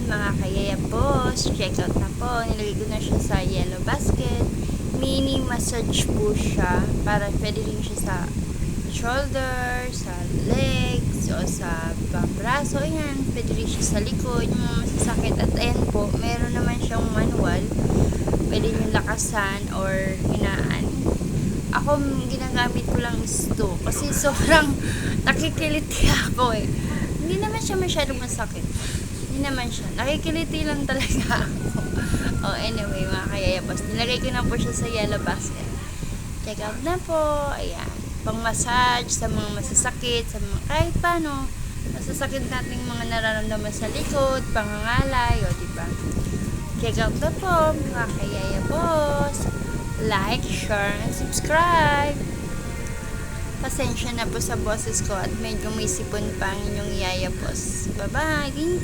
mga kayaya boss. Check out na po. Nilagay ko na siya sa yellow basket. Mini massage po siya. Para pwede rin siya sa shoulder, sa legs, o sa braso. Ayan, pwede rin siya sa likod, yung mga masasakit. At ayan po, meron naman siyang manual. Pwede nyo lakasan or inaan. Ako, ginagamit ko lang is to. Kasi sobrang nakikiliti ako eh. Hindi naman siya masyadong masakit. Hindi naman siya. Nakikiliti lang talaga ako. Oh, anyway, mga kayayabas. Nilagay ko na po siya sa yellow basket. Check out na po. Ayan. Pang-massage sa mga masasakit, sa mga kahit paano. Masasakit nating mga nararamdaman sa likod, pangangalay, o diba? Check out na po, mga kayayabos. Like, share, and subscribe. Pasensya na po sa boses ko at medyo may sipon pa ang inyong yaya boss. Bye-bye. Thank you.